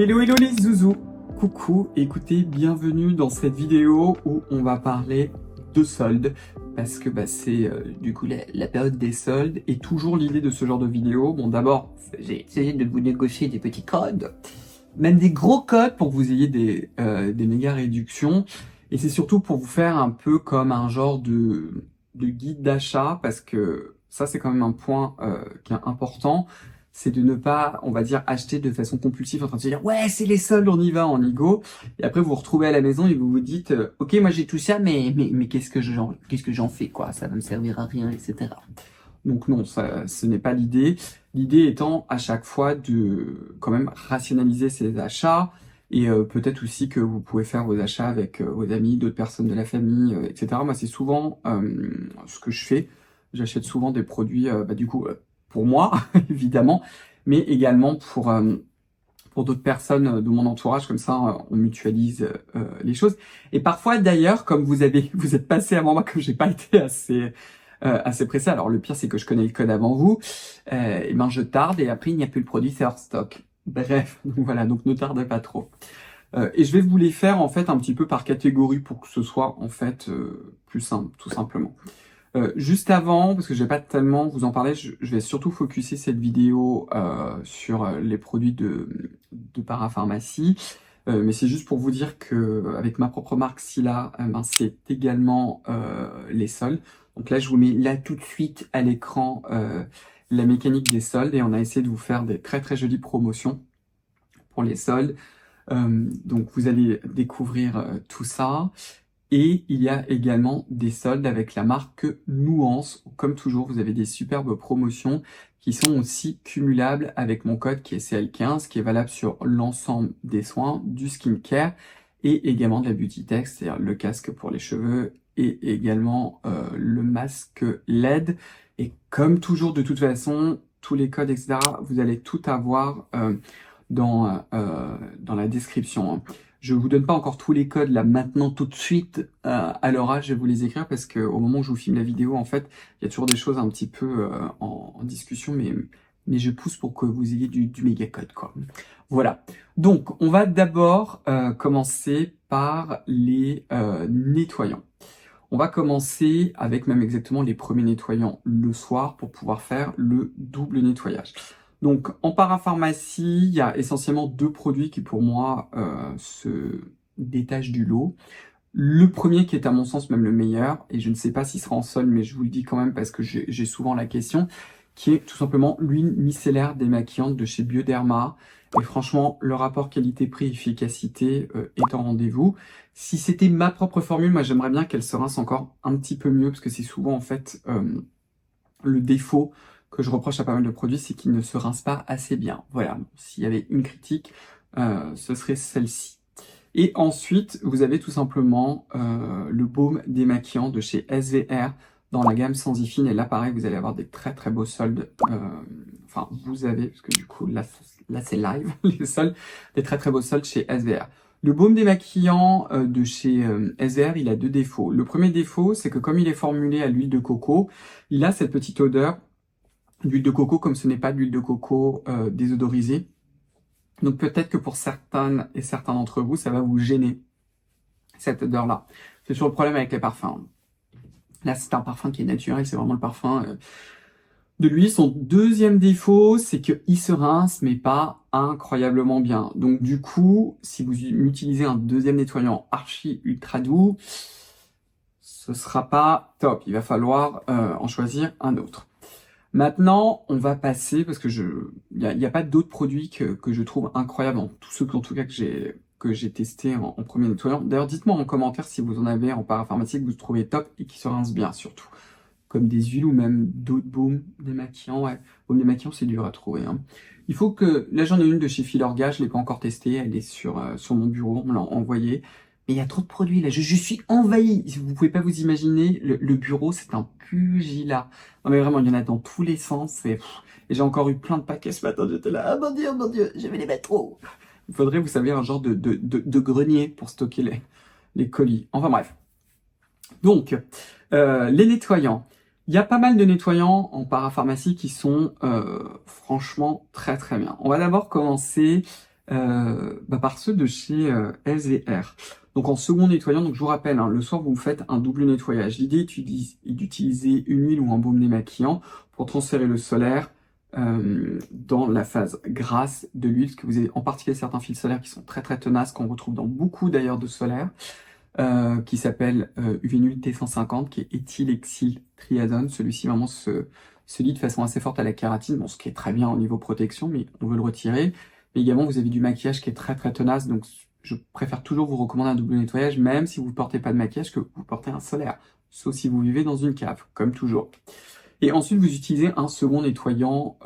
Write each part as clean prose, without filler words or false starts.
Hello hello les zouzous. Coucou, écoutez, bienvenue dans cette vidéo où on va parler de soldes parce que c'est du coup la période des soldes et toujours l'idée de ce genre de vidéo. Bon, d'abord, j'ai essayé de vous négocier des petits codes, même des gros codes pour que vous ayez des méga réductions, et c'est surtout pour vous faire un peu comme un genre de guide d'achat, parce que ça c'est quand même un point qui est important. C'est de ne pas, on va dire, acheter de façon compulsive en train de se dire ouais, c'est les soldes, on y va, on y go. Et après vous vous retrouvez à la maison et vous vous dites ok, moi j'ai tout ça, mais qu'est-ce que j'en fais, quoi, ça va me servir à rien, etc. Donc non, ça, ce n'est pas l'idée. L'idée étant à chaque fois de quand même rationaliser ses achats, et peut-être aussi que vous pouvez faire vos achats avec vos amis, d'autres personnes de la famille, etc. Moi c'est souvent ce que je fais. J'achète souvent des produits du coup pour moi évidemment, mais également pour d'autres personnes de mon entourage, comme ça on mutualise les choses. Et parfois d'ailleurs, comme vous êtes passé avant moi, comme j'ai pas été assez pressé, alors le pire c'est que je connais le code avant vous, et ben je tarde et après il n'y a plus le produit, c'est hors stock. Bref, donc voilà, donc ne tardez pas trop. Et je vais vous les faire en fait un petit peu par catégorie pour que ce soit en fait plus simple, tout simplement. Juste avant, parce que je vais pas tellement vous en parler, je vais surtout focuser cette vidéo sur les produits de parapharmacie. Mais c'est juste pour vous dire que avec ma propre marque Sila, c'est également les soldes. Donc là, je vous mets là tout de suite à l'écran la mécanique des soldes, et on a essayé de vous faire des très très jolies promotions pour les soldes. Donc vous allez découvrir tout ça. Et il y a également des soldes avec la marque Nuance. Comme toujours, vous avez des superbes promotions qui sont aussi cumulables avec mon code qui est CL15, qui est valable sur l'ensemble des soins, du skincare et également de la beauty tech, c'est-à-dire le casque pour les cheveux et également le masque LED. Et comme toujours, de toute façon, tous les codes, etc., vous allez tout avoir dans la description, hein. Je vous donne pas encore tous les codes là maintenant tout de suite à l'oral, je vais vous les écrire parce que au moment où je vous filme la vidéo, en fait, il y a toujours des choses un petit peu en discussion, mais je pousse pour que vous ayez du méga code, quoi. Voilà. Donc, on va d'abord commencer par les nettoyants. On va commencer avec même exactement les premiers nettoyants le soir pour pouvoir faire le double nettoyage. Donc, en parapharmacie, il y a essentiellement deux produits qui, pour moi, se détachent du lot. Le premier qui est, à mon sens, même le meilleur, et je ne sais pas s'il sera en solde, mais je vous le dis quand même parce que j'ai souvent la question, qui est tout simplement l'huile micellaire démaquillante de chez Bioderma. Et franchement, le rapport qualité-prix-efficacité est en rendez-vous. Si c'était ma propre formule, moi j'aimerais bien qu'elle se rince encore un petit peu mieux, parce que c'est souvent en fait le défaut que je reproche à pas mal de produits, c'est qu'ils ne se rincent pas assez bien. Voilà, s'il y avait une critique, ce serait celle-ci. Et ensuite, vous avez tout simplement le baume démaquillant de chez SVR dans la gamme Sensifine. Et là, pareil, vous allez avoir des très très beaux soldes. Enfin, vous avez, parce que du coup, là c'est live, les soldes, des très très beaux soldes chez SVR. Le baume démaquillant de chez SVR, il a deux défauts. Le premier défaut, c'est que comme il est formulé à l'huile de coco, il a cette petite odeur d'huile de coco, comme ce n'est pas de l'huile de coco désodorisée. Donc peut-être que pour certaines et certains d'entre vous, ça va vous gêner, cette odeur-là. C'est toujours le problème avec les parfums. Là, c'est un parfum qui est naturel, c'est vraiment le parfum de lui. Son deuxième défaut, c'est qu'il se rince, mais pas incroyablement bien. Donc du coup, si vous utilisez un deuxième nettoyant archi ultra doux, ce sera pas top. Il va falloir en choisir un autre. Maintenant, on va passer, parce que il y a pas d'autres produits que je trouve incroyables, dans tous ceux en tout cas que j'ai testé en premier nettoyant. D'ailleurs, dites-moi en commentaire si vous en avez en parapharmacie que vous trouvez top et qui se rincent bien surtout. Comme des huiles ou même d'autres baumes démaquillants. Ouais, baume démaquillant, c'est dur à trouver, hein. Il faut que... Là, j'en ai une de chez Filorga, je l'ai pas encore testée, elle est sur mon bureau, on me l'a envoyée. Mais il y a trop de produits là, je suis envahi. Vous pouvez pas vous imaginer, le bureau c'est un pugilat. Non mais vraiment, il y en a dans tous les sens. Et j'ai encore eu plein de paquets ce matin, j'étais là, ah mon dieu, je vais les mettre où? Il faudrait, vous savez, un genre de grenier pour stocker les colis. Enfin bref. Donc, les nettoyants. Il y a pas mal de nettoyants en parapharmacie qui sont franchement très très bien. On va d'abord commencer par ceux de chez SVR. Donc en second nettoyant, donc je vous rappelle, hein, le soir vous faites un double nettoyage. L'idée est d'utiliser une huile ou un baume démaquillant pour transférer le solaire dans la phase grasse de l'huile, parce que vous avez en particulier certains fils solaires qui sont très très tenaces, qu'on retrouve dans beaucoup d'ailleurs de solaire, qui s'appelle Uvénul T150, qui est éthylhexyltriazone. Celui-ci vraiment se lie de façon assez forte à la kératine, bon, ce qui est très bien au niveau protection, mais on veut le retirer. Mais également, vous avez du maquillage qui est très très tenace, donc je préfère toujours vous recommander un double nettoyage, même si vous ne portez pas de maquillage, que vous portez un solaire, sauf si vous vivez dans une cave, comme toujours. Et ensuite, vous utilisez un second nettoyant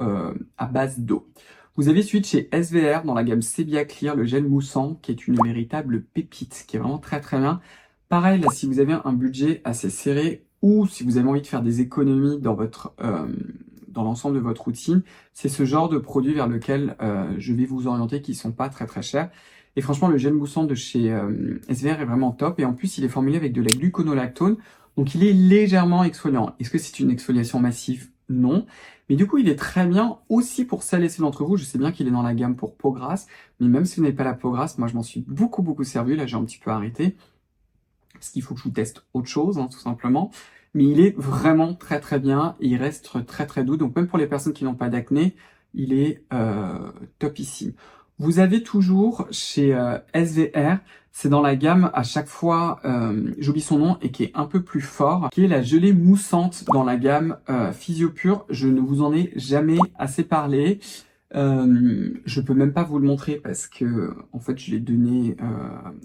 à base d'eau. Vous avez suivi chez SVR dans la gamme Sebia Clear, le gel moussant, qui est une véritable pépite, qui est vraiment très très bien. Pareil, là, si vous avez un budget assez serré, ou si vous avez envie de faire des économies dans votre dans l'ensemble de votre routine, c'est ce genre de produit vers lequel je vais vous orienter, qui sont pas très très chers. Et franchement, le gel moussant de chez SVR est vraiment top. Et en plus, il est formulé avec de la gluconolactone. Donc, il est légèrement exfoliant. Est-ce que c'est une exfoliation massive? Non. Mais du coup, il est très bien aussi pour celles et ceux d'entre vous. Je sais bien qu'il est dans la gamme pour peau grasse. Mais même si vous n'avez pas la peau grasse, moi, je m'en suis beaucoup servi. Là, j'ai un petit peu arrêté. Parce qu'il faut que je vous teste autre chose, hein, tout simplement. Mais il est vraiment très très bien. Et il reste très très doux. Donc, même pour les personnes qui n'ont pas d'acné, il est topissime. Vous avez toujours chez SVR, c'est dans la gamme à chaque fois, j'oublie son nom, et qui est un peu plus fort, qui est la gelée moussante dans la gamme Physiopure. Je ne vous en ai jamais assez parlé. Je peux même pas vous le montrer parce que en fait je l'ai donné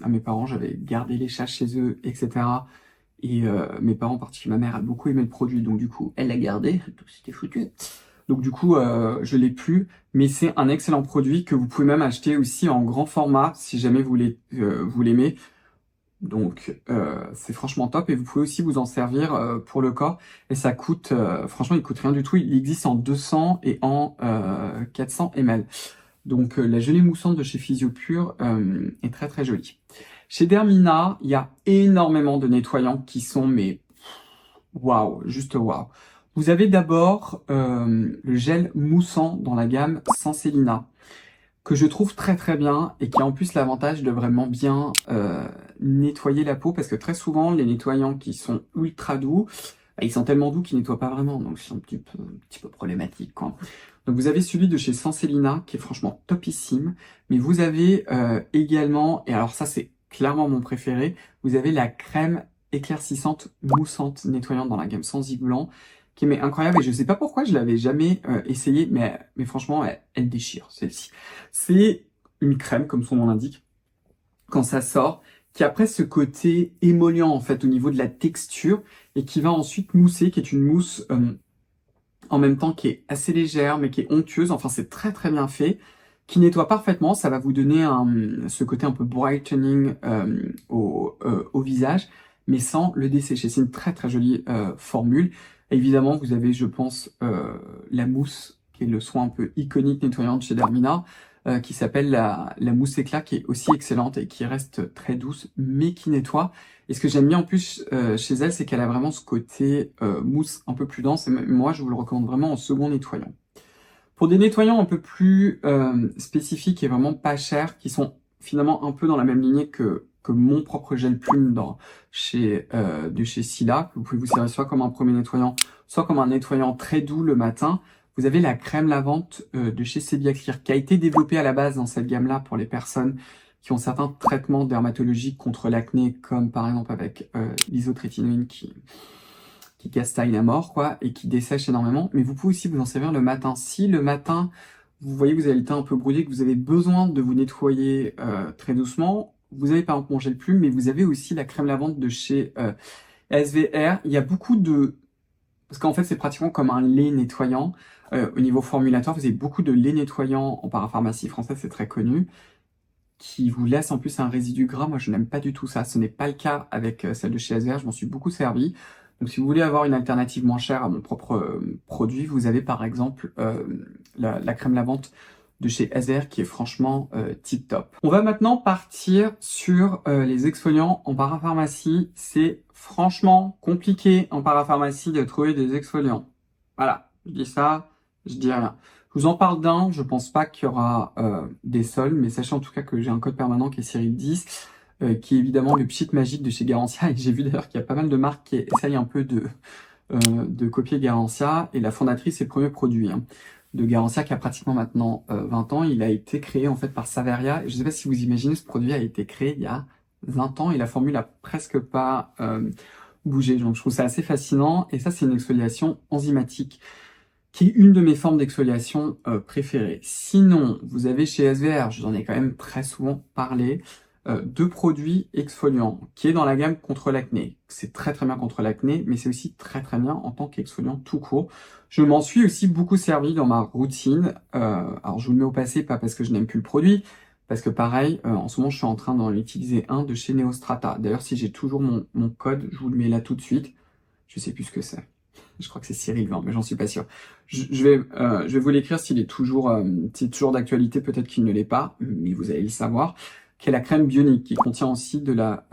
à mes parents, j'avais gardé les chats chez eux, etc. Et mes parents, en particulier ma mère, a beaucoup aimé le produit, donc du coup elle l'a gardé, donc c'était foutu. Donc du coup, je l'ai plus, mais c'est un excellent produit que vous pouvez même acheter aussi en grand format si jamais vous l'aimez. Donc c'est franchement top, et vous pouvez aussi vous en servir pour le corps, et ça coûte, franchement il coûte rien du tout. Il existe en 200 et en 400 ml. Donc la gelée moussante de chez Physiopure est très très jolie. Chez Dermina, il y a énormément de nettoyants qui sont, mais waouh, juste waouh. Vous avez d'abord le gel moussant dans la gamme Senselina, que je trouve très très bien, et qui a en plus l'avantage de vraiment bien nettoyer la peau, parce que très souvent les nettoyants qui sont ultra doux, ils sont tellement doux qu'ils nettoient pas vraiment, donc c'est un petit peu problématique, quoi. Donc vous avez celui de chez Senselina qui est franchement topissime, mais vous avez également, et alors ça c'est clairement mon préféré, vous avez la crème éclaircissante moussante nettoyante dans la gamme Sensi Blanc, qui est incroyable, et je sais pas pourquoi je l'avais jamais essayé, mais franchement elle déchire celle-ci. C'est une crème, comme son nom l'indique, quand ça sort, qui a presque ce côté émollient en fait au niveau de la texture, et qui va ensuite mousser, qui est une mousse en même temps qui est assez légère mais qui est onctueuse. Enfin, c'est très très bien fait, qui nettoie parfaitement. Ça va vous donner ce côté un peu brightening au visage, mais sans le dessécher. C'est une très très jolie formule. Et évidemment, vous avez, je pense, la mousse, qui est le soin un peu iconique nettoyant de chez Dermina, qui s'appelle la mousse éclat, qui est aussi excellente et qui reste très douce, mais qui nettoie. Et ce que j'aime bien en plus chez elle, c'est qu'elle a vraiment ce côté mousse un peu plus dense. Et moi, je vous le recommande vraiment en second nettoyant. Pour des nettoyants un peu plus spécifiques et vraiment pas chers, qui sont finalement un peu dans la même lignée que mon propre gel plume de chez Sila, que vous pouvez vous servir soit comme un premier nettoyant, soit comme un nettoyant très doux le matin, vous avez la crème lavande de chez Sebia Clear, qui a été développée à la base dans cette gamme-là pour les personnes qui ont certains traitements dermatologiques contre l'acné, comme par exemple avec l'isotrétinoïne qui castaille à mort, quoi, et qui dessèche énormément. Mais vous pouvez aussi vous en servir le matin. Si le matin, vous voyez que vous avez le teint un peu brouillé, que vous avez besoin de vous nettoyer très doucement, vous avez par exemple mon gel plume, mais vous avez aussi la crème lavande de chez SVR. Il y a beaucoup de... Parce qu'en fait, c'est pratiquement comme un lait nettoyant. Au niveau formulatoire, vous avez beaucoup de lait nettoyant en parapharmacie française, c'est très connu, qui vous laisse en plus un résidu gras. Moi, je n'aime pas du tout ça. Ce n'est pas le cas avec celle de chez SVR. Je m'en suis beaucoup servi. Donc, si vous voulez avoir une alternative moins chère à mon propre produit, vous avez par exemple la crème lavante de chez SVR, qui est franchement tip top. On va maintenant partir sur les exfoliants en parapharmacie. C'est franchement compliqué en parapharmacie de trouver des exfoliants. Voilà, je dis ça, je dis rien. Je vous en parle d'un, je pense pas qu'il y aura des soldes, mais sachez en tout cas que j'ai un code permanent qui est Cyril10, qui est évidemment le pchit magique de chez Garantia, et j'ai vu d'ailleurs qu'il y a pas mal de marques qui essayent un peu de copier Garantia, et la fondatrice, c'est le premier produit de Garantia qui a pratiquement maintenant 20 ans. Il a été créé en fait par Saveria, et je sais pas si vous imaginez, ce produit a été créé il y a 20 ans, et la formule a presque pas bougé, donc je trouve ça assez fascinant, et ça c'est une exfoliation enzymatique, qui est une de mes formes d'exfoliation préférées. Sinon, vous avez chez SVR, je vous en ai quand même très souvent parlé, deux produits exfoliants, qui est dans la gamme contre l'acné. C'est très très bien contre l'acné, mais c'est aussi très très bien en tant qu'exfoliant tout court. Je m'en suis aussi beaucoup servi dans ma routine. Alors je vous le mets au passé, pas parce que je n'aime plus le produit, parce que pareil, en ce moment je suis en train d'en utiliser un de chez Neostrata. D'ailleurs, si j'ai toujours mon code, je vous le mets là tout de suite. Je sais plus ce que c'est. Je crois que c'est Cyril 20, mais j'en suis pas sûr. Je vais vous l'écrire s'il est toujours d'actualité, peut-être qu'il ne l'est pas, mais vous allez le savoir, qui est la crème bionique, qui contient aussi de la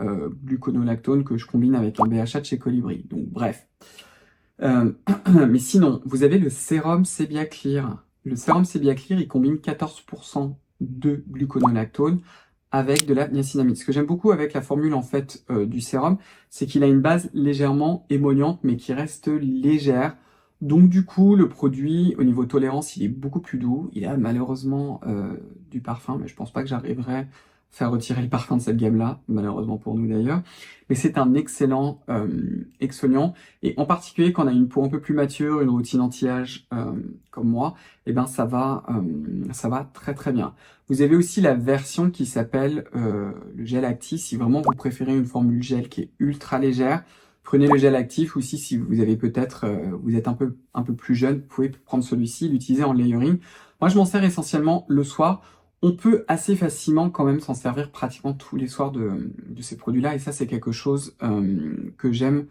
gluconolactone que je combine avec un BHA de chez Colibri. Donc bref. Mais sinon, vous avez le sérum Sebia Clear. Le sérum Sebia Clear, il combine 14% de gluconolactone avec de la niacinamide. Ce que j'aime beaucoup avec la formule en fait du sérum, c'est qu'il a une base légèrement émolliente, mais qui reste légère. Donc du coup, le produit, au niveau tolérance, il est beaucoup plus doux. Il a malheureusement du parfum, mais je pense pas que j'arriverai à faire retirer le parfum de cette gamme-là, malheureusement pour nous d'ailleurs. Mais c'est un excellent exfoliant, et en particulier quand on a une peau un peu plus mature, une routine anti-âge comme moi, et ben ça va très très bien. Vous avez aussi la version qui s'appelle le gel actif. Si vraiment vous préférez une formule gel qui est ultra légère, prenez le gel actif. Ou si vous avez peut-être, vous êtes un peu plus jeune, vous pouvez prendre celui-ci, l'utiliser en layering. Moi, je m'en sers essentiellement le soir. On peut assez facilement quand même s'en servir pratiquement tous les soirs de ces produits-là. Et ça, c'est quelque chose que j'aime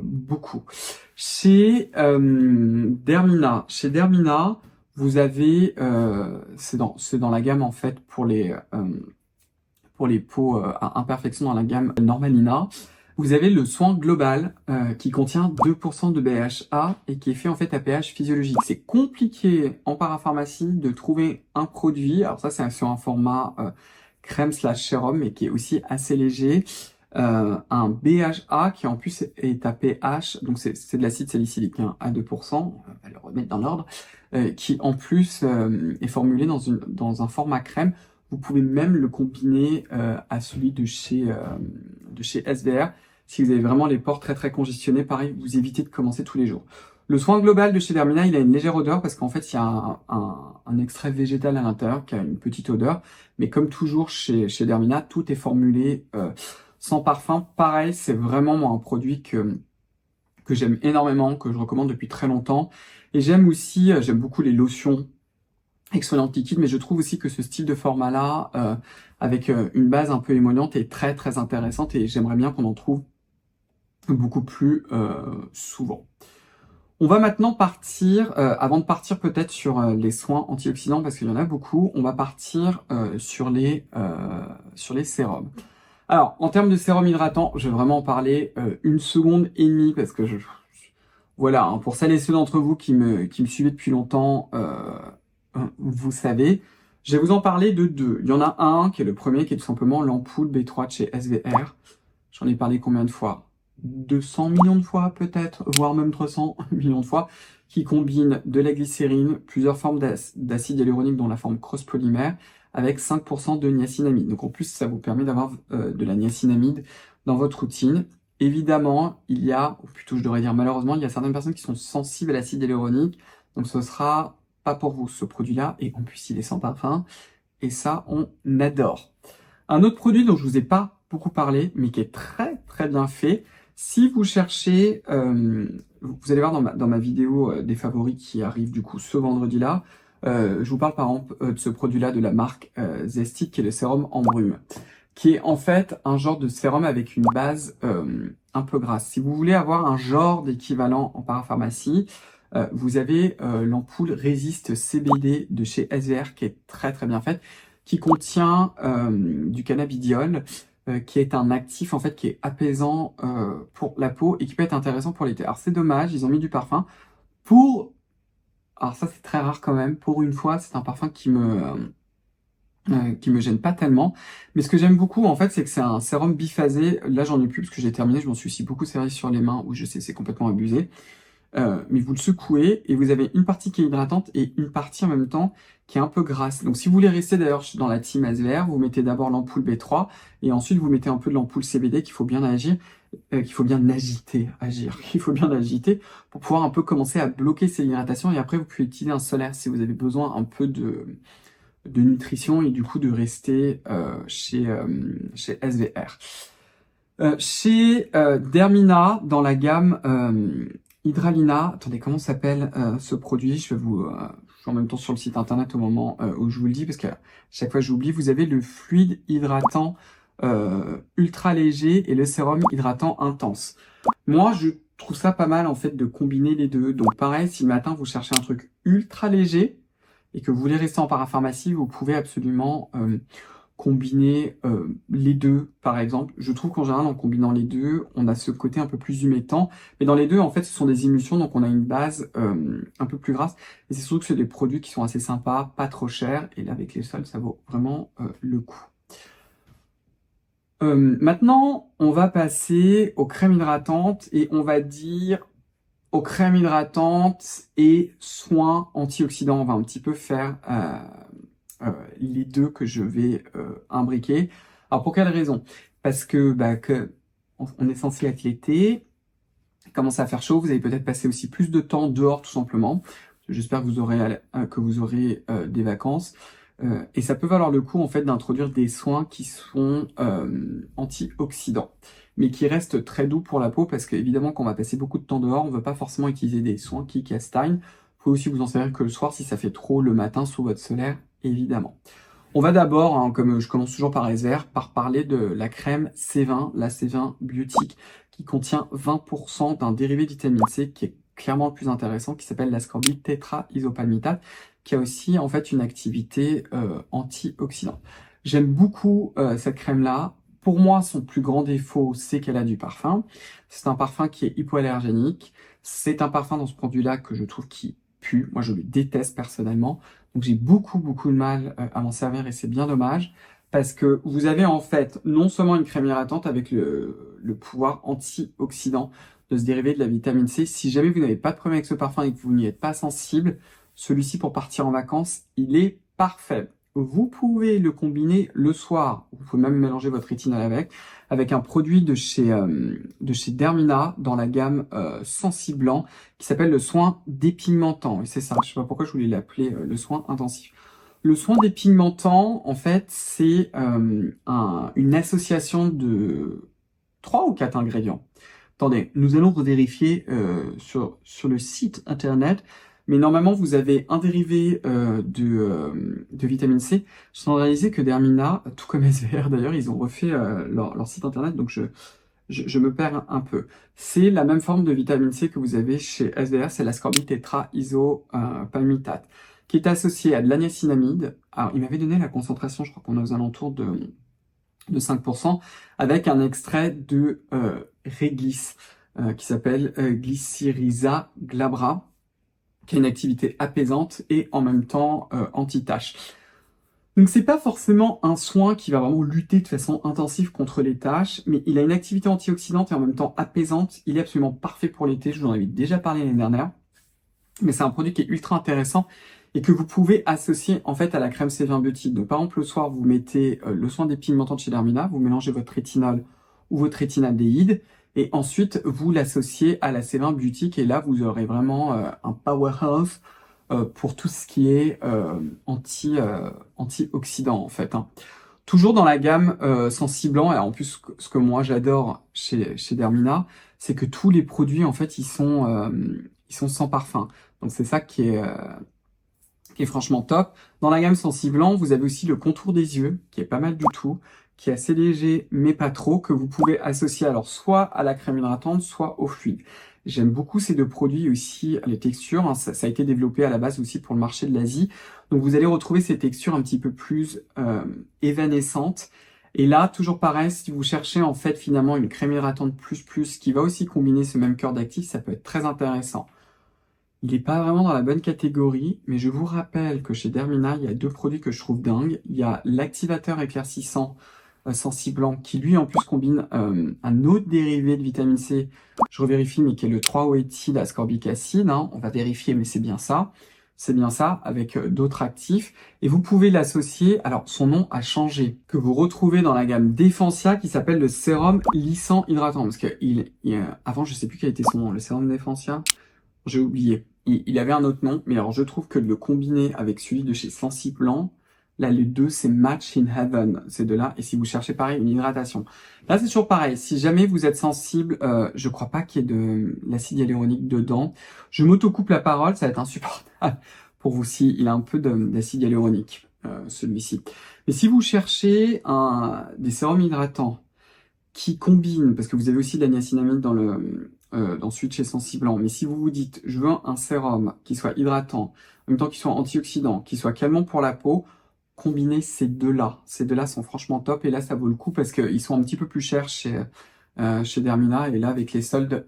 beaucoup. Chez Dermina, vous avez, c'est dans la gamme en fait pour les peaux à imperfection, dans la gamme Normalina. Vous avez le soin global qui contient 2% de BHA et qui est fait en fait à pH physiologique. C'est compliqué en parapharmacie de trouver un produit, alors ça c'est sur un format crème/sérum, mais qui est aussi assez léger. Un BHA qui en plus est à pH, donc c'est de l'acide salicylique à 2%, on va le remettre dans l'ordre, qui en plus est formulé dans un format crème. Vous pouvez même le combiner à celui de chez SVR. Si vous avez vraiment les pores très très congestionnés, pareil, vous évitez de commencer tous les jours. Le soin global de chez Dermina, il a une légère odeur parce qu'en fait, il y a un extrait végétal à l'intérieur qui a une petite odeur. Mais comme toujours chez Dermina, tout est formulé sans parfum. Pareil, c'est vraiment moi un produit que j'aime énormément, que je recommande depuis très longtemps. Et j'aime aussi, j'aime beaucoup les lotions exfoliantes liquides, mais je trouve aussi que ce style de format-là, avec une base un peu émolliente, est très très intéressante et j'aimerais bien qu'on en trouve beaucoup plus souvent. On va maintenant partir, avant de partir peut-être sur les soins antioxydants, parce qu'il y en a beaucoup, on va partir sur les sérums. Alors, en termes de sérum hydratant, je vais vraiment en parler 1 seconde et demie, parce que voilà, hein, pour celles et ceux d'entre vous qui me suivez depuis longtemps, vous savez, je vais vous en parler de deux. Il y en a un qui est le premier, qui est tout simplement l'ampoule B3 de chez SVR. J'en ai parlé combien de fois? 200 millions de fois peut-être, voire même 300 millions de fois, qui combine de la glycérine, plusieurs formes d'acide hyaluronique dont la forme cross-polymère, avec 5% de niacinamide. Donc en plus, ça vous permet d'avoir de la niacinamide dans votre routine. Évidemment, il y a, ou plutôt je devrais dire malheureusement, il y a certaines personnes qui sont sensibles à l'acide hyaluronique, donc ce sera pas pour vous ce produit-là, et en plus il est sans parfum, et ça on adore. Un autre produit dont je vous ai pas beaucoup parlé, mais qui est très très bien fait, si vous cherchez, vous allez voir dans ma vidéo des favoris qui arrive du coup ce vendredi-là, je vous parle par exemple de ce produit-là de la marque Zestic, qui est le sérum en brume, qui est en fait un genre de sérum avec une base un peu grasse. Si vous voulez avoir un genre d'équivalent en parapharmacie, vous avez l'ampoule Résiste CBD de chez SVR qui est très très bien faite, qui contient du cannabidiol, qui est un actif en fait qui est apaisant pour la peau et qui peut être intéressant pour l'été. Alors c'est dommage, ils ont mis du parfum pour Alors ça, c'est très rare quand même. Pour une fois, c'est un parfum qui me gêne pas tellement. Mais ce que j'aime beaucoup, en fait, c'est que c'est un sérum biphasé. Là, j'en ai plus parce que j'ai terminé. Je m'en suis aussi beaucoup servi sur les mains, où je sais, c'est complètement abusé. Mais vous le secouez et vous avez une partie qui est hydratante et une partie en même temps qui est un peu grasse. Donc si vous voulez rester d'ailleurs dans la team SVR, vous mettez d'abord l'ampoule B3 et ensuite vous mettez un peu de l'ampoule CBD qu'il faut bien qu'il faut bien qu'il faut bien agiter pour pouvoir un peu commencer à bloquer ces hydratations et après vous pouvez utiliser un solaire si vous avez besoin un peu de nutrition et du coup de rester chez SVR. Chez Dermina, dans la gamme Hydralina, attendez, comment s'appelle ce produit? Je suis en même temps sur le site internet au moment où je vous le dis, parce que chaque fois j'oublie, vous avez le fluide hydratant ultra léger et le sérum hydratant intense. Moi, je trouve ça pas mal en fait de combiner les deux. Donc pareil, si le matin vous cherchez un truc ultra léger et que vous voulez rester en parapharmacie, vous pouvez absolument combiner les deux, par exemple. Je trouve qu'en général, en combinant les deux, on a ce côté un peu plus humectant. Mais dans les deux, en fait, ce sont des émulsions, donc on a une base un peu plus grasse. Et c'est surtout que c'est des produits qui sont assez sympas, pas trop chers. Et là, avec les soldes, ça vaut vraiment le coup. Maintenant, on va passer aux crèmes hydratantes et on va dire aux crèmes hydratantes et soins antioxydants. On va un petit peu faire les deux que je vais imbriquer. Alors pour quelle raison? Parce que, on est censé être l'été, commence à faire chaud, vous allez peut-être passer aussi plus de temps dehors tout simplement. J'espère que vous aurez des vacances. Et ça peut valoir le coup en fait d'introduire des soins qui sont antioxydants, mais qui restent très doux pour la peau parce qu'évidemment quand on va passer beaucoup de temps dehors, on ne veut pas forcément utiliser des soins qui castagnent. Vous pouvez aussi vous en servir que le soir si ça fait trop le matin sous votre solaire, évidemment. On va d'abord, comme je commence toujours par SVR, par parler de la crème C20, la C20 Biotique, qui contient 20% d'un dérivé de vitamine C qui est clairement le plus intéressant, qui s'appelle l'ascorbate tétraisopalmitate, qui a aussi en fait une activité antioxydante. J'aime beaucoup cette crème-là. Pour moi, son plus grand défaut, c'est qu'elle a du parfum. C'est un parfum qui est hypoallergénique. C'est un parfum dans ce produit-là que je trouve qui pue. Moi, je le déteste personnellement. Donc, j'ai beaucoup de mal à m'en servir et c'est bien dommage. Parce que vous avez en fait non seulement une crème hydratante avec le pouvoir antioxydant de se dériver de la vitamine C. Si jamais vous n'avez pas de problème avec ce parfum et que vous n'y êtes pas sensible, celui-ci pour partir en vacances, il est parfait. Vous pouvez le combiner le soir. Vous pouvez même mélanger votre rétinol avec un produit de chez Dermina dans la gamme Sensiblant qui s'appelle le soin dépigmentant. Et c'est ça, je sais pas pourquoi je voulais l'appeler le soin intensif. Le soin dépigmentant, en fait, c'est une association de 3 ou 4 ingrédients. Attendez, nous allons revérifier sur le site internet. Mais normalement, vous avez un dérivé de vitamine C. Je suis réalisé que Dermina, tout comme SVR d'ailleurs, ils ont refait leur site internet, donc je me perds un peu. C'est la même forme de vitamine C que vous avez chez SVR, c'est l'ascorbate tétraisopalmitate, qui est associée à de l'agnacynamide. Alors, il m'avait donné la concentration, je crois qu'on est aux alentours de 5%, avec un extrait de réglisse qui s'appelle Glycyrrhiza glabra, qui a une activité apaisante et en même temps anti-tache. Donc c'est pas forcément un soin qui va vraiment lutter de façon intensive contre les taches, mais il a une activité antioxydante et en même temps apaisante. Il est absolument parfait pour l'été, je vous en avais déjà parlé l'année dernière. Mais c'est un produit qui est ultra intéressant et que vous pouvez associer en fait à la crème C20 Biotique. Donc par exemple le soir vous mettez le soin dépigmentant de chez Dermina, vous mélangez votre rétinol ou votre rétinaldéhyde et ensuite vous l'associez à la C20 Biotique et là vous aurez vraiment un powerhouse pour tout ce qui est antioxydant en fait. Hein. Toujours dans la gamme Sensiblant, et en plus ce que moi j'adore chez Dermina, c'est que tous les produits en fait ils sont sans parfum. Donc c'est ça qui est franchement top. Dans la gamme Sensiblant, vous avez aussi le contour des yeux, qui est pas mal du tout, qui est assez léger, mais pas trop, que vous pouvez associer alors soit à la crème hydratante, soit au fluide. J'aime beaucoup ces deux produits aussi, les textures. Hein, ça a été développé à la base aussi pour le marché de l'Asie. Donc vous allez retrouver ces textures un petit peu plus évanescentes. Et là, toujours pareil, si vous cherchez en fait finalement une crème hydratante plus qui va aussi combiner ce même cœur d'actif, ça peut être très intéressant. Il n'est pas vraiment dans la bonne catégorie, mais je vous rappelle que chez Dermina, il y a deux produits que je trouve dingues. Il y a l'activateur éclaircissant sensiblant qui lui en plus combine un autre dérivé de vitamine C, je revérifie, mais qui est le 3-OEthyl ascorbic acide, hein. On va vérifier, mais c'est bien ça. C'est bien ça, avec d'autres actifs. Et vous pouvez l'associer, alors son nom a changé, que vous retrouvez dans la gamme Défensia, qui s'appelle le sérum lissant hydratant. Parce que avant, je sais plus quel était son nom, le sérum Défensia, j'ai oublié. Il avait un autre nom, mais alors je trouve que de le combiner avec celui de chez Sensiblant, là les deux c'est match in heaven, ces deux-là. Et si vous cherchez pareil, une hydratation. Là c'est toujours pareil, si jamais vous êtes sensible, je crois pas qu'il y ait de l'acide hyaluronique dedans. Je m'autocoupe la parole, ça va être insupportable pour vous si il a un peu d'acide hyaluronique, celui-ci. Mais si vous cherchez des sérums hydratants qui combinent, parce que vous avez aussi de la niacinamide dans celui de chez Sensiblant, mais si vous vous dites, je veux un sérum qui soit hydratant, en même temps qui soit antioxydant, qui soit calmant pour la peau, combinez ces deux-là. Ces deux-là sont franchement top, et là, ça vaut le coup parce qu'ils sont un petit peu plus chers chez Dermina, et là, avec les soldes,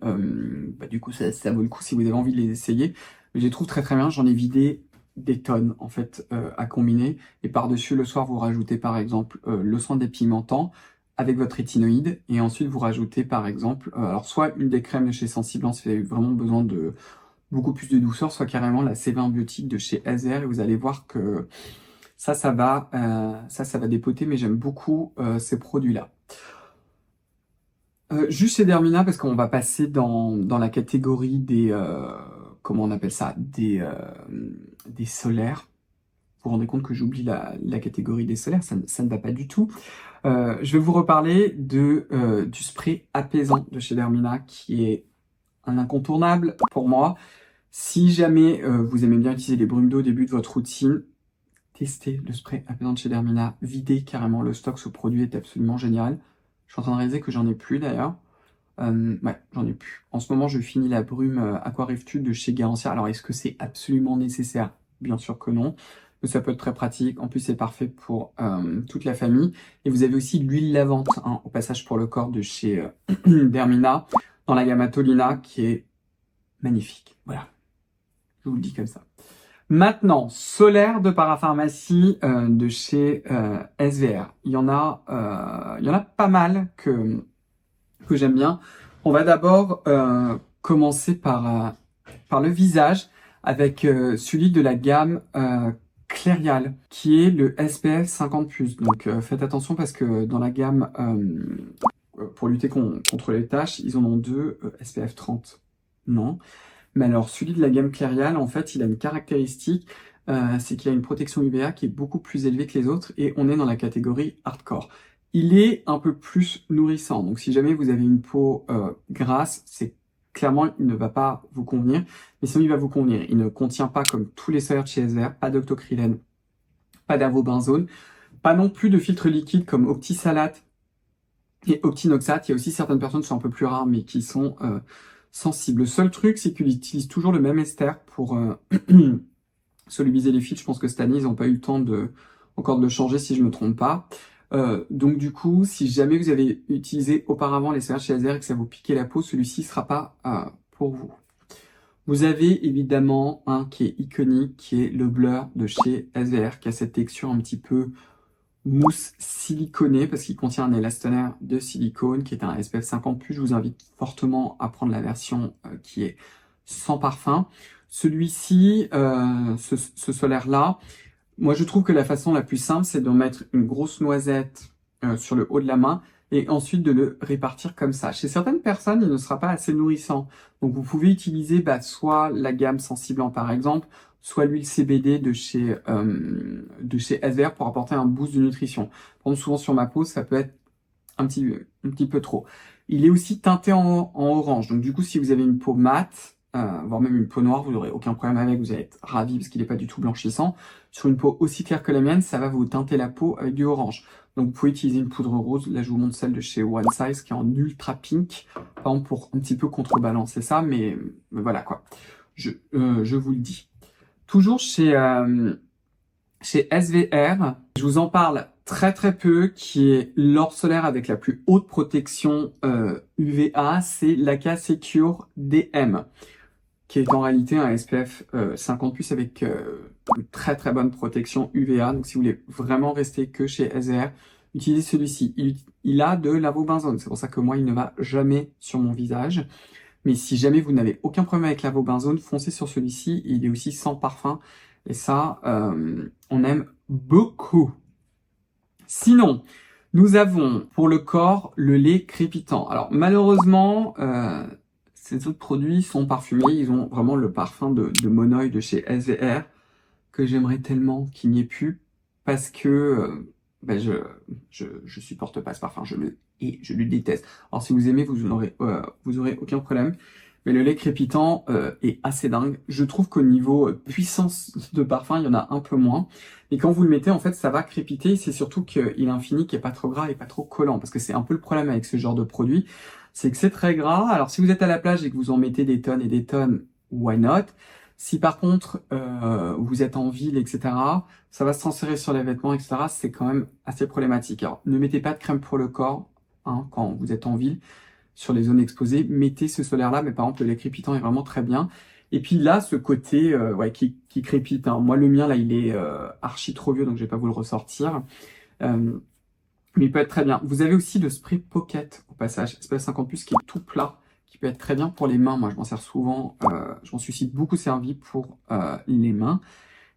du coup, ça vaut le coup si vous avez envie de les essayer. Je les trouve très très bien, j'en ai vidé des tonnes, en fait, à combiner, et par-dessus, le soir, vous rajoutez, par exemple, le sang dépigmentant, avec votre rétinoïde, et ensuite vous rajoutez par exemple, alors soit une des crèmes de chez Sensiblant si vous avez vraiment besoin de beaucoup plus de douceur, soit carrément la C20 biotique de chez SVR, et vous allez voir que ça va dépoter, mais j'aime beaucoup ces produits-là. Juste chez Dermina, parce qu'on va passer dans la catégorie des, comment on appelle ça, des solaires. Vous vous rendez compte que j'oublie la catégorie des solaires, ça ne va pas du tout. Je vais vous reparler du spray apaisant de chez Dermina, qui est un incontournable pour moi. Si jamais vous aimez bien utiliser les brumes d'eau au début de votre routine, testez le spray apaisant de chez Dermina. Videz carrément le stock, ce produit est absolument génial. Je suis en train de réaliser que j'en ai plus d'ailleurs. Ouais, j'en ai plus. En ce moment, je finis la brume Aquareftude de chez Garancia. Alors, est-ce que c'est absolument nécessaire? Bien sûr que non. Mais ça peut être très pratique. En plus, c'est parfait pour toute la famille. Et vous avez aussi l'huile lavante, hein, au passage pour le corps de chez Dermina, dans la gamme Atolina, qui est magnifique. Voilà, je vous le dis comme ça. Maintenant, solaire de parapharmacie de chez SVR. Il y en a pas mal que j'aime bien. On va d'abord commencer par le visage avec celui de la gamme Clairial, qui est le SPF 50+. Donc faites attention parce que dans la gamme, pour lutter contre les taches, ils en ont deux, SPF 30. Non. Mais alors celui de la gamme Clairial, en fait, il a une caractéristique, c'est qu'il a une protection UVA qui est beaucoup plus élevée que les autres, et on est dans la catégorie hardcore. Il est un peu plus nourrissant, donc si jamais vous avez une peau grasse, c'est clairement, il ne va pas vous convenir, mais sinon il va vous convenir. Il ne contient pas, comme tous les solaires de chez SVR, pas d'octocrylène, pas d'avobenzone, pas non plus de filtre liquide comme Octisalate et Octinoxate. Il y a aussi certaines personnes qui sont un peu plus rares, mais qui sont sensibles. Le seul truc, c'est qu'il utilise toujours le même ester pour solubiliser les filtres. Je pense que cette année, ils n'ont pas eu le temps encore de le changer, si je ne me trompe pas. Donc du coup, si jamais vous avez utilisé auparavant les solaires chez SVR et que ça vous piquait la peau, celui-ci ne sera pas pour vous. Vous avez évidemment un qui est iconique, qui est le Blur de chez SVR, qui a cette texture un petit peu mousse siliconée, parce qu'il contient un élastomère de silicone, qui est un SPF 50+. Je vous invite fortement à prendre la version qui est sans parfum. Celui-ci, ce solaire-là, moi, je trouve que la façon la plus simple, c'est de mettre une grosse noisette sur le haut de la main et ensuite de le répartir comme ça. Chez certaines personnes, il ne sera pas assez nourrissant. Donc, vous pouvez utiliser soit la gamme Sensiblant, par exemple, soit l'huile CBD de chez SVR pour apporter un boost de nutrition. Par exemple, souvent sur ma peau, ça peut être un petit peu trop. Il est aussi teinté en orange. Donc, du coup, si vous avez une peau mate, voire même une peau noire, vous n'aurez aucun problème avec, vous allez être ravi parce qu'il n'est pas du tout blanchissant. Sur une peau aussi claire que la mienne, ça va vous teinter la peau avec du orange. Donc vous pouvez utiliser une poudre rose, là je vous montre celle de chez One Size qui est en ultra pink, par exemple pour un petit peu contrebalancer ça, mais voilà quoi, je vous le dis. Toujours chez SVR, je vous en parle très très peu, qui est l'or solaire avec la plus haute protection UVA, c'est l'Aka Secure DM. qui est en réalité un SPF 50+, avec une très très bonne protection UVA. Donc si vous voulez vraiment rester que chez SDR, utilisez celui-ci. Il a de l'avobenzone, c'est pour ça que moi il ne va jamais sur mon visage. Mais si jamais vous n'avez aucun problème avec l'avobenzone, foncez sur celui-ci. Il est aussi sans parfum. Et ça, on aime beaucoup. Sinon, nous avons pour le corps le lait crépitant. Alors malheureusement, ces autres produits sont parfumés. Ils ont vraiment le parfum de Monoi de chez SVR que j'aimerais tellement qu'il n'y ait plus parce que ben je supporte pas ce parfum. Je le déteste. Alors si vous aimez, vous aurez aucun problème. Mais le lait crépitant est assez dingue. Je trouve qu'au niveau puissance de parfum, il y en a un peu moins. Et quand vous le mettez, en fait, ça va crépiter. C'est surtout qu'il a un fini qui est pas trop gras et pas trop collant. Parce que c'est un peu le problème avec ce genre de produit. C'est que c'est très gras. Alors si vous êtes à la plage et que vous en mettez des tonnes et des tonnes, why not? Si par contre, vous êtes en ville, etc., ça va se transférer sur les vêtements, etc., c'est quand même assez problématique. Alors, ne mettez pas de crème pour le corps hein, quand vous êtes en ville, sur les zones exposées. Mettez ce solaire-là, mais par exemple, le lait crépitant est vraiment très bien. Et puis là, ce côté qui crépite. Hein. Moi, le mien, là, il est archi trop vieux, donc je vais pas vous le ressortir. Mais il peut être très bien. Vous avez aussi le spray Pocket, au passage, SPF 50+, qui est tout plat, qui peut être très bien pour les mains. Moi, je m'en sers souvent. Je m'en suis beaucoup servi pour les mains.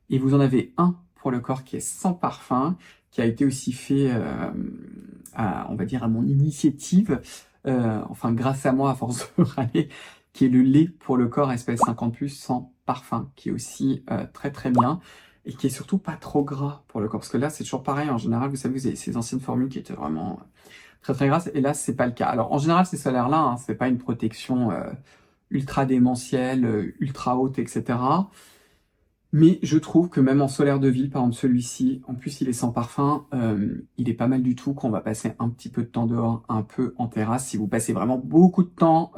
Et vous en avez un pour le corps qui est sans parfum, qui a été aussi fait, on va dire, à mon initiative, enfin grâce à moi à force de râler, qui est le lait pour le corps SPF 50+ sans parfum, qui est aussi très très bien et qui est surtout pas trop gras pour le corps. Parce que là, c'est toujours pareil. En général, vous savez, vous avez ces anciennes formules qui étaient vraiment très très grasses, et là, c'est pas le cas. Alors, en général, ces solaires-là, hein, c'est pas une protection ultra démentielle, ultra haute, etc. Mais je trouve que même en solaire de ville, par exemple celui-ci, en plus il est sans parfum, il est pas mal du tout quand on va passer un petit peu de temps dehors, un peu en terrasse. Si vous passez vraiment beaucoup de temps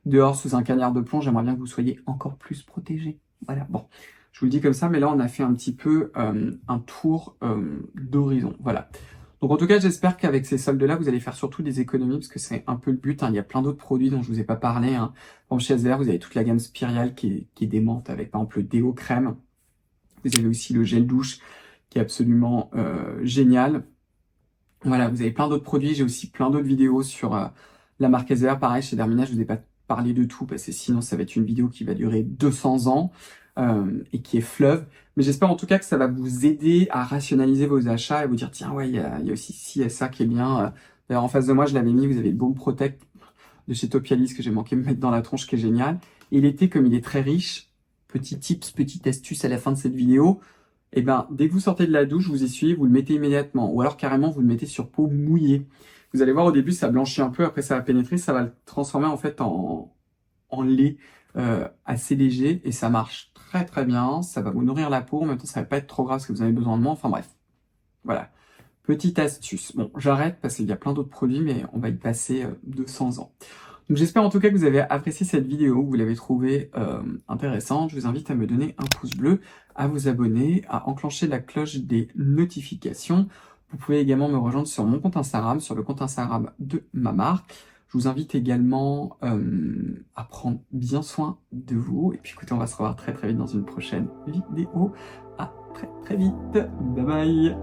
dehors sous un cagnard de plomb, j'aimerais bien que vous soyez encore plus protégés. Voilà, bon, je vous le dis comme ça, mais là on a fait un petit peu un tour d'horizon. Voilà. Donc en tout cas, j'espère qu'avec ces soldes-là, vous allez faire surtout des économies, parce que c'est un peu le but. Hein. Il y a plein d'autres produits dont je vous ai pas parlé. Hein. Par exemple, chez SVR, vous avez toute la gamme Spirial qui est démente, avec par exemple le déo crème. Vous avez aussi le gel douche qui est absolument génial. Voilà, vous avez plein d'autres produits. J'ai aussi plein d'autres vidéos sur la marque SVR. Pareil, chez Dermina, je ne vous ai pas parlé de tout parce que sinon, ça va être une vidéo qui va durer 200 ans et qui est fleuve. Mais j'espère en tout cas que ça va vous aider à rationaliser vos achats et vous dire, tiens, ouais, il y a aussi ci et ça qui est bien. D'ailleurs, en face de moi, je l'avais mis, vous avez le Baume Protect de chez Topialis que j'ai manqué de me mettre dans la tronche, qui est génial. Et l'été, comme il est très riche, petit tips, petite astuce à la fin de cette vidéo, et ben, dès que vous sortez de la douche, vous essuyez, vous le mettez immédiatement. Ou alors carrément, vous le mettez sur peau mouillée. Vous allez voir, au début, ça blanchit un peu, après ça va pénétrer, ça va le transformer en fait en lait assez léger, et ça marche très très bien. Ça va vous nourrir la peau, en même temps, ça va pas être trop gras parce que vous en avez besoin de moins. Enfin bref, voilà. Petite astuce. Bon, j'arrête parce qu'il y a plein d'autres produits, mais on va y passer 200 ans. Donc j'espère en tout cas que vous avez apprécié cette vidéo, que vous l'avez trouvée intéressante. Je vous invite à me donner un pouce bleu, à vous abonner, à enclencher la cloche des notifications. Vous pouvez également me rejoindre sur mon compte Instagram, sur le compte Instagram de ma marque. Je vous invite également à prendre bien soin de vous. Et puis écoutez, on va se revoir très très vite dans une prochaine vidéo. À très très vite. Bye bye.